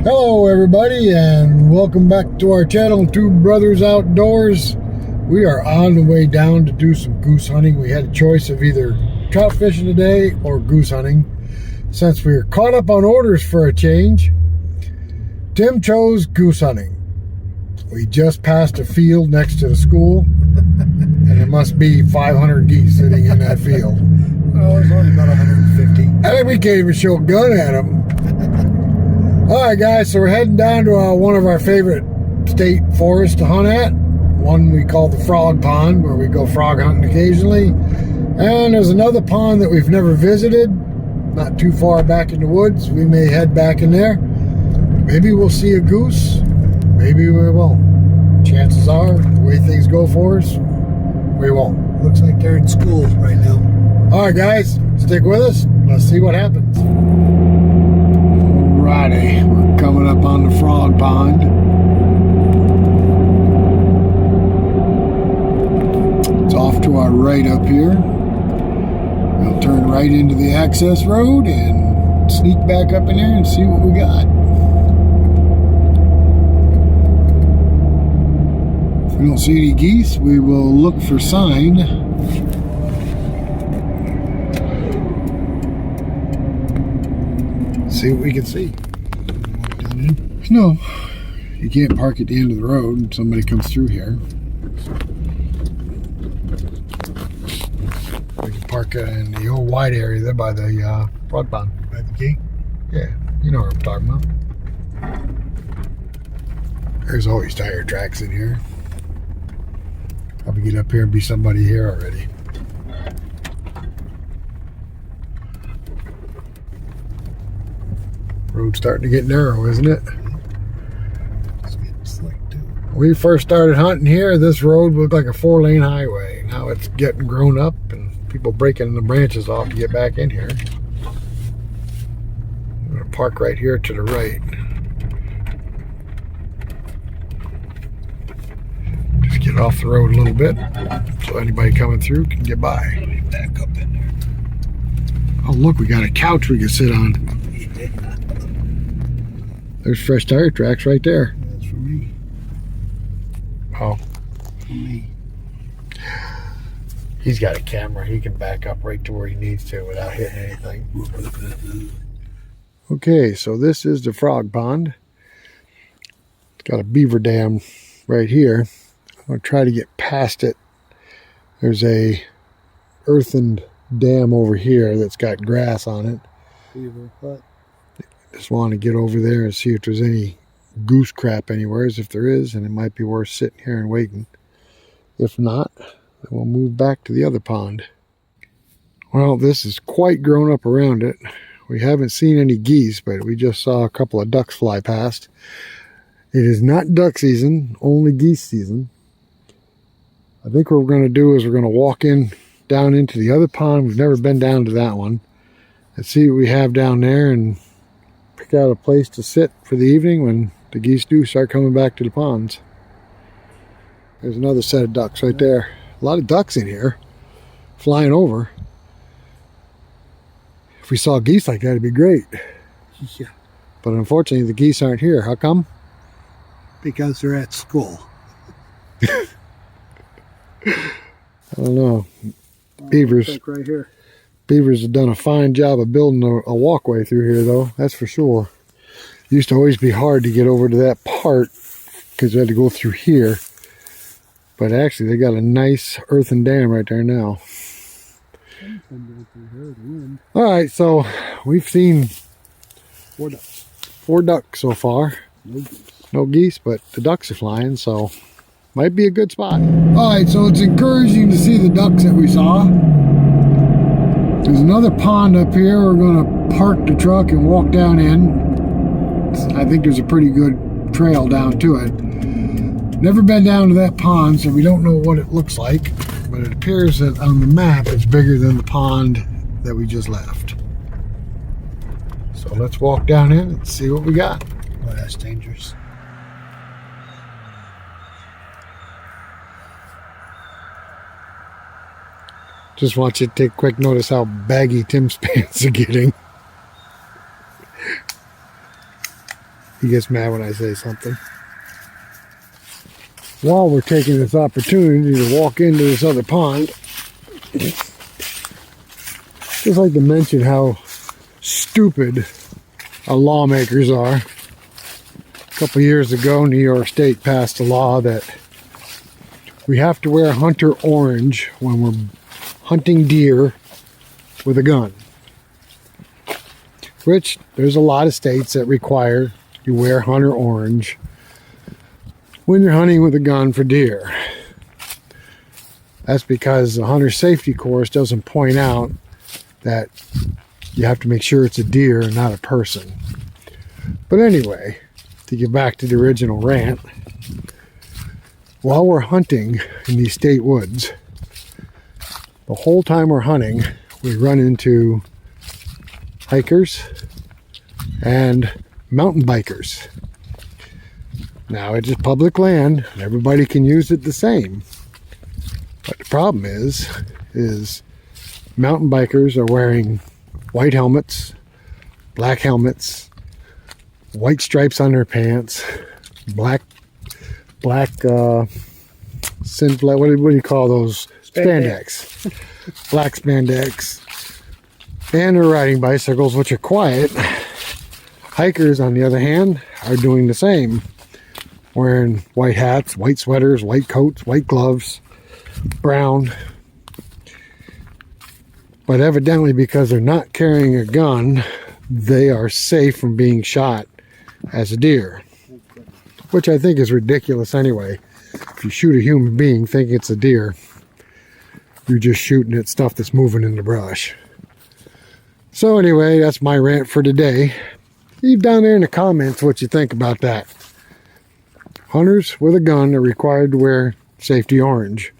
Hello everybody, and welcome back to our channel, Two Brothers Outdoors. We are on the way down to do some goose hunting. We had a choice of either trout fishing today or goose hunting. Since we were caught up on orders for a change, Tim chose goose hunting. We just passed a field next to the school, and there must be 500 geese sitting in that field. Well, there's only about 150. I think we can't even show a gun at them. Alright guys, so we're heading down to one of our favorite state forests to hunt at. One we call the Frog Pond, where we go frog hunting occasionally. And there's another pond that we've never visited, not too far back in the woods. We may head back in there. Maybe we'll see a goose, maybe we won't. Chances are, the way things go for us, we won't. Looks like they're in school right now. Alright guys, stick with us. Let's see what happens. Alrighty, we're coming up on the Frog Pond. It's off to our right up here. We'll turn right into the access road and sneak back up in there and see what we got. If we don't see any geese, we will look for sign. See what we can see. No, you can't park at the end of the road. Somebody comes through here. We can park in the old wide area there by the frog pond. By the gate? Yeah, you know what I'm talking about. There's always tire tracks in here. Probably get up here and be somebody here already. Road's starting to get narrow, isn't it? It's getting slick too. When we first started hunting here, this road looked like a 4-lane highway. Now it's getting grown up and people breaking the branches off to get back in here. I'm going to park right here to the right. Just get off the road a little bit so anybody coming through can get by. Back up in there. Oh look, we got a couch we can sit on. There's fresh tire tracks right there. That's for me. Oh. For me. He's got a camera. He can back up right to where he needs to without hitting anything. Okay, so this is the Frog Pond. It's got a beaver dam right here. I'm going to try to get past it. There's a earthen dam over here that's got grass on it. Beaver hut. Just want to get over there and see if there's any goose crap anywhere. If there is, and it might be worth sitting here and waiting. If not, then we'll move back to the other pond. Well, this is quite grown up around it. We haven't seen any geese, but we just saw a couple of ducks fly past. It is not duck season, only geese season. I think what we're going to do is we're going to walk down into the other pond. We've never been down to that one. Let's see what we have down there and pick out a place to sit for the evening when the geese do start coming back to the ponds. There's another set of ducks right there. A lot of ducks in here flying over. If we saw geese like that, it'd be great. Yeah. But unfortunately, the geese aren't here. How come? Because they're at school. I don't know. Beavers. Like right here. Beavers have done a fine job of building a walkway through here, though. That's for sure. It used to always be hard to get over to that part because you had to go through here. But actually, they got a nice earthen dam right there now. All right, so we've seen 4 ducks. 4 ducks so far. No geese. No geese, but the ducks are flying, so might be a good spot. All right, so it's encouraging to see the ducks that we saw. There's another pond up here. We're going to park the truck and walk down in. I think there's a pretty good trail down to it. Never been down to that pond, so we don't know what it looks like. But it appears that on the map it's bigger than the pond that we just left. So let's walk down in and see what we got. Oh, that's dangerous. Just want you to take quick notice how baggy Tim's pants are getting. He gets mad when I say something. While we're taking this opportunity to walk into this other pond, just like to mention how stupid lawmakers are. A couple years ago, New York State passed a law that we have to wear hunter orange when we're hunting deer with a gun. Which, there's a lot of states that require you wear hunter orange when you're hunting with a gun for deer. That's because the hunter safety course doesn't point out that you have to make sure it's a deer and not a person. But anyway, to get back to the original rant, while we're hunting in these state woods, the whole time we're hunting, we run into hikers and mountain bikers. Now, it's just public land, and everybody can use it the same. But the problem is mountain bikers are wearing white helmets, black helmets, white stripes on their pants, black what do you call those? Spandex. Black spandex. And they're riding bicycles, which are quiet. Hikers, on the other hand, are doing the same. Wearing white hats, white sweaters, white coats, white gloves, brown. But evidently, because they're not carrying a gun, they are safe from being shot as a deer. Which I think is ridiculous anyway. If you shoot a human being thinking it's a deer, you're just shooting at stuff that's moving in the brush. So anyway, that's my rant for today. Leave down there in the comments what you think about that. Hunters with a gun are required to wear safety orange.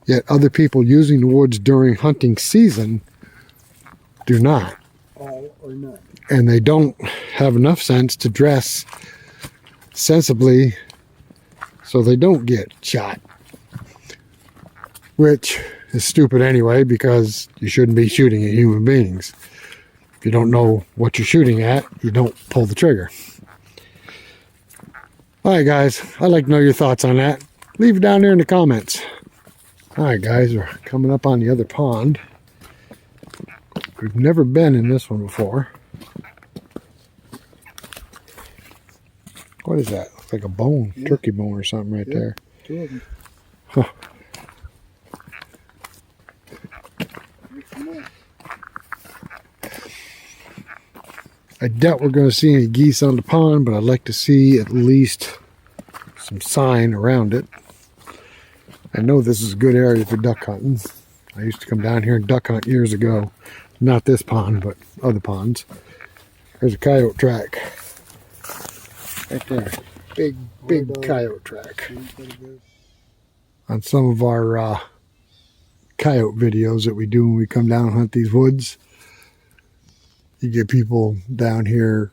Yet other people using the woods during hunting season do not. All or none. And they don't have enough sense to dress sensibly so they don't get shot. Which is stupid anyway, because you shouldn't be shooting at human beings. If you don't know what you're shooting at, you don't pull the trigger. Alright guys, I'd like to know your thoughts on that. Leave it down there in the comments. Alright guys, we're coming up on the other pond. We've never been in this one before. What is that? Looks like a bone, yeah. Turkey bone or something right there. 2 of them. Huh. I doubt we're going to see any geese on the pond, but I'd like to see at least some sign around it. I know this is a good area for duck hunting. I used to come down here and duck hunt years ago. Not this pond, but other ponds. There's a coyote track. Right there. Big coyote track. On some of our coyote videos that we do when we come down and hunt these woods, you get people down here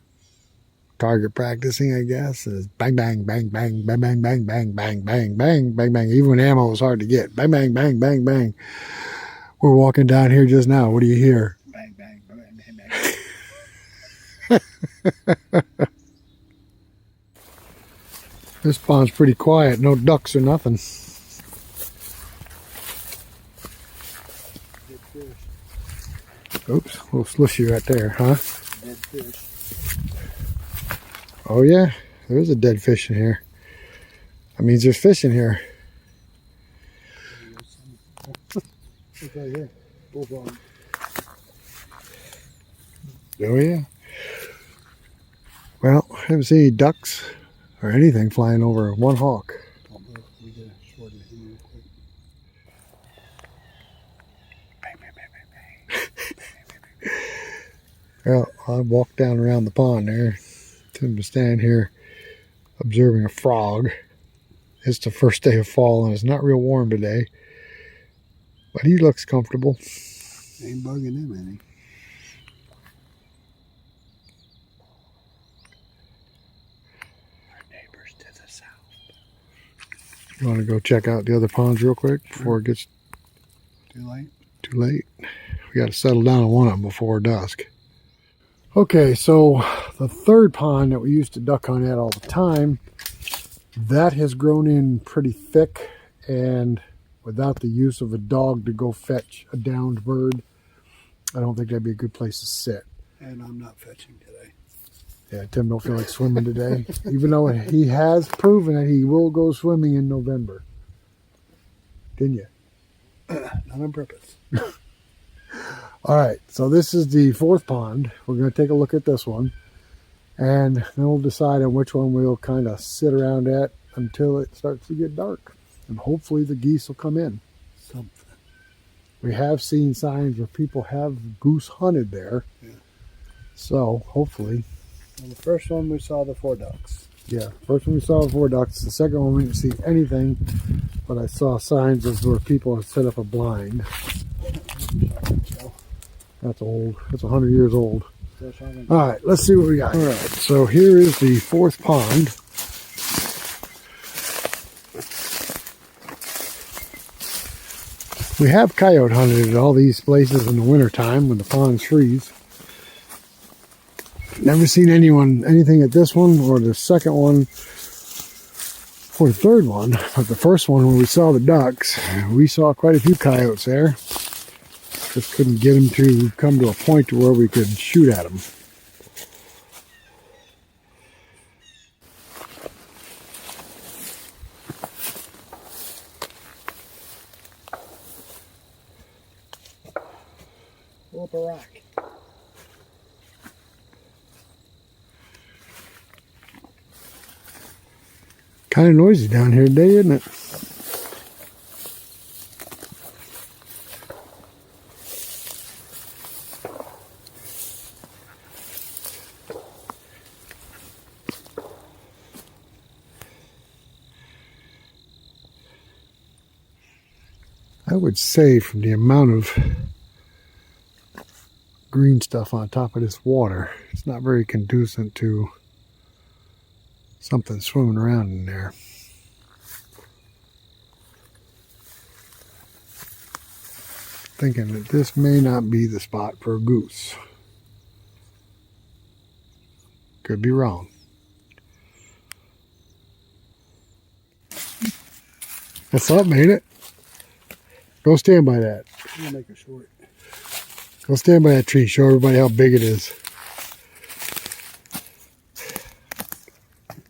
target practicing, I guess. Is bang, bang, bang, bang, bang, bang, bang, bang, bang, bang, bang, bang, bang. Even when ammo is hard to get. Bang, bang, bang, bang, bang. We're walking down here just now. What do you hear? Bang, bang, bang, bang, bang. This pond's pretty quiet. No ducks or nothing. Dead fish. Oops, a little slushy right there, huh? Dead fish. Oh yeah, there is a dead fish in here. That means there's fish in here. Look right here. Both of them. Oh yeah. Well, I haven't seen any ducks or anything flying over one hawk. We get a short of him real quick. Bang, bang, bang, bang, bang. Well, I walked down around the pond there. Tim was standing here observing a frog. It's the first day of fall and it's not real warm today. But he looks comfortable. Ain't bugging him any. Our neighbors to the south. You want to go check out the other ponds real quick before it gets Too late? too late? We got to settle down on one of them before dusk. Okay, so the third pond that we used to duck hunt at all the time, that has grown in pretty thick, and without the use of a dog to go fetch a downed bird, I don't think that'd be a good place to sit. And I'm not fetching today. Yeah, Tim don't feel like swimming today, even though he has proven that he will go swimming in November. Didn't you? Not on purpose. All right, so this is the fourth pond. We're going to take a look at this one, and then we'll decide on which one we'll kind of sit around at until it starts to get dark, and hopefully the geese will come in. Something. We have seen signs where people have goose hunted there. Yeah. So hopefully. Well, the first one we saw the 4 ducks. Yeah, first one we saw 4 ducks. The second one we didn't see anything, but I saw signs of where people had set up a blind. That's old. That's 100 years old. All right, let's see what we got. All right, so here is the fourth pond. We have coyote hunted at all these places in the wintertime when the ponds freeze. Never seen anything at this one or the second one or the third one. But the first one where we saw the ducks, we saw quite a few coyotes there. Just couldn't get them to come to a point to where we could shoot at them. Pull up a rock. Kind of noisy down here today, isn't it? I would say from the amount of green stuff on top of this water, it's not very conducive to something swimming around in there. Thinking that this may not be the spot for a goose. Could be wrong. That's up, ain't it? Go stand by that. I'm gonna make it short. Go stand by that tree. Show everybody how big it is.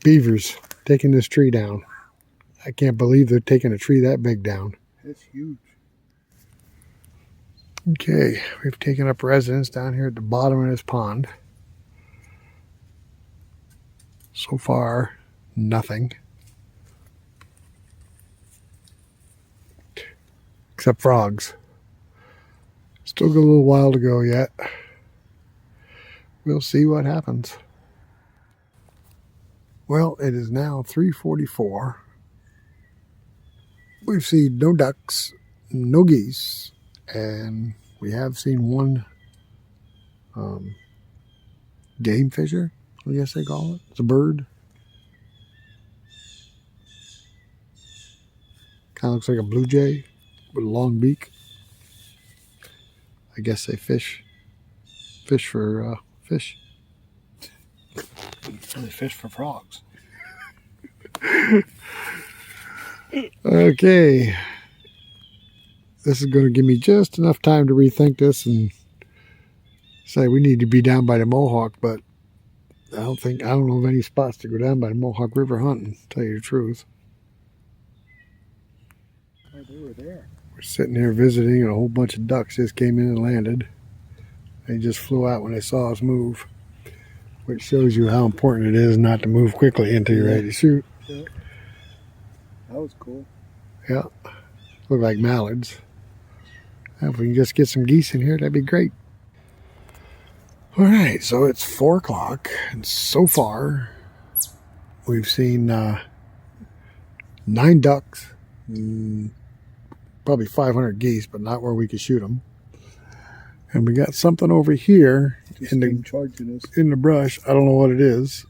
Beavers taking this tree down. I can't believe they're taking a tree that big down. It's huge. Okay, we've taken up residence down here at the bottom of this pond. So far, nothing. Except frogs. Still got a little while to go yet. We'll see what happens. Well, it is now 3:44. We've seen no ducks, no geese, and we have seen one game fisher, I guess they call it. It's a bird. Kind of looks like a blue jay with a long beak. I guess they fish for fish. They fish for frogs. Okay. This is going to give me just enough time to rethink this and say we need to be down by the Mohawk, but I don't know of any spots to go down by the Mohawk River hunting, to tell you the truth. Oh, they were there. We're sitting here visiting, and a whole bunch of ducks just came in and landed. They just flew out when they saw us move, which shows you how important it is not to move quickly until you're ready to shoot. Yeah. That was cool. Yeah, look like mallards. If we can just get some geese in here, that'd be great. All right, so it's 4 o'clock, and so far we've seen 9 ducks, probably 500 geese, but not where we could shoot them. And we got something over here in the brush. I don't know what it is.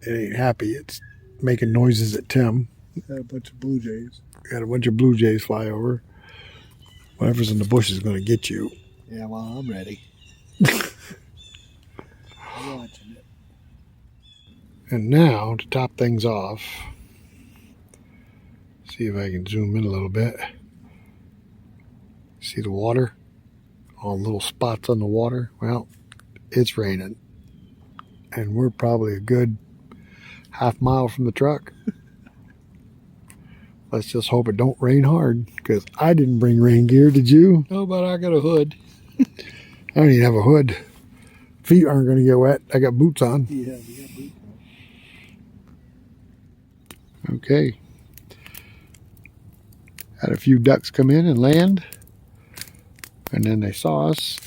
It ain't happy. It's making noises at Tim. Got a bunch of blue jays. Got a bunch of blue jays fly over. Whatever's in the bush is going to get you. Yeah, well, I'm ready. Watching it. And now, to top things off, see if I can zoom in a little bit. See the water? All the little spots on the water? Well, it's raining. And we're probably a good half-mile from the truck. Let's just hope it don't rain hard, because I didn't bring rain gear, did you? No, but I got a hood. I don't even have a hood. Feet aren't going to get wet. I got boots on. Yeah, we got boots on. Okay. Had a few ducks come in and land. And then they saw us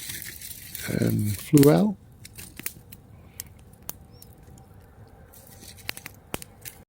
and flew out.